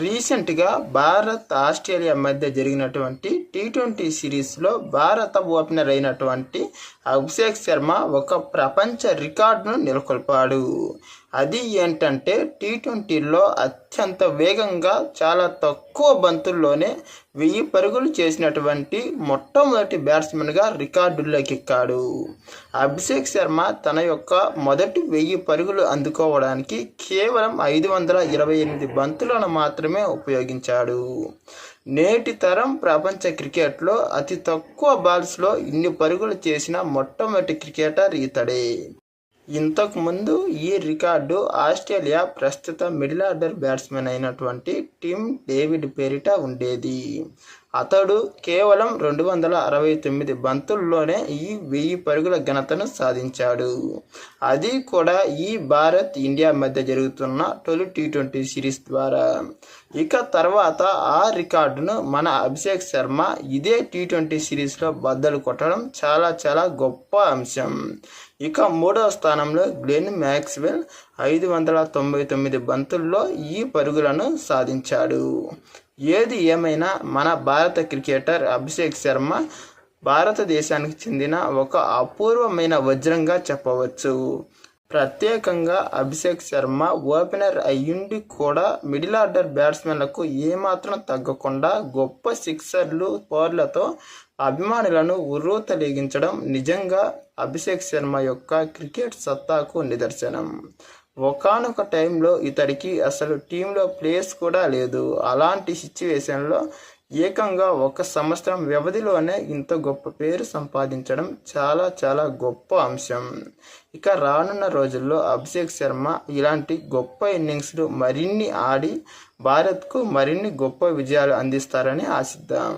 రీసెంట్గా భారత్ ఆస్ట్రేలియా మధ్య జరిగినటువంటి టీ20 సిరీస్లో భారత ఓపెనర్ అయినటువంటి అభిషేక్ శర్మ ఒక ప్రపంచ రికార్డును నెలకొల్పాడు. అది ఏంటంటే టీ20లో అత్యంత వేగంగా చాలా తక్కువ బంతుల్లోనే 1000 పరుగులు చేసినటువంటి మొట్టమొదటి బ్యాట్స్మెన్గా రికార్డుల్లోకి ఎక్కాడు. అభిషేక్ శర్మ తన యొక్క మొదటి 1000 పరుగులు అందుకోవడానికి కేవలం 528 బంతులను మాత్రమే ఉపయోగించాడు. నేటి తరం ప్రపంచ క్రికెట్లో అతి తక్కువ బాల్స్లో ఇన్ని పరుగులు చేసిన మొట్టమొదటి క్రికెటర్ ఇతడే. ఇంతకుముందు ఈ రికార్డు ఆస్ట్రేలియా ప్రస్తుత మిడిల్ ఆర్డర్ బ్యాట్స్మెన్ అయినటువంటి టిమ్ డేవిడ్ పేరిట ఉండేది. అతడు కేవలం 269 బంతుల్లోనే ఈ 1000 పరుగుల ఘనతను సాధించాడు. అది కూడా ఈ భారత్ ఇండియా మధ్య జరుగుతున్న తొలి టీ20 సిరీస్ ద్వారా. ఇక తర్వాత ఆ రికార్డును మన అభిషేక్ శర్మ ఇదే టీ20 సిరీస్లో బద్దలు కొట్టడం చాలా చాలా గొప్ప అంశం. ఇక మూడవ స్థానంలో గ్లెన్ మ్యాక్స్వెల్ 599 బంతుల్లో ఈ పరుగులను సాధించాడు. ఏది ఏమైనా మన భారత క్రికెటర్ అభిషేక్ శర్మ భారతదేశానికి చెందిన ఒక అపూర్వమైన వజ్రంగా చెప్పవచ్చు. ప్రత్యేకంగా అభిషేక్ శర్మ ఓపెనర్ అయ్యుండి కూడా మిడిల్ ఆర్డర్ బ్యాట్స్మెన్లకు ఏమాత్రం తగ్గకుండా గొప్ప సిక్సర్లు, ఫోర్లతో అభిమానులను ఉర్రూతలీగించడం నిజంగా అభిషేక్ శర్మ యొక్క క్రికెట్ సత్తాకు నిదర్శనం. ఒకానొక టైంలో ఇతడికి అసలు టీంలో ప్లేస్ కూడా లేదు. అలాంటి సిచ్యువేషన్లో ఏకంగా 1 సంవత్సరం వ్యవధిలోనే ఇంత గొప్ప పేరు సంపాదించడం చాలా చాలా గొప్ప అంశం. ఇక రానున్న రోజుల్లో అభిషేక్ శర్మ ఇలాంటి గొప్ప ఇన్నింగ్స్లు మరిన్ని ఆడి భారత్కు మరిన్ని గొప్ప విజయాలు అందిస్తారని ఆశిద్దాం.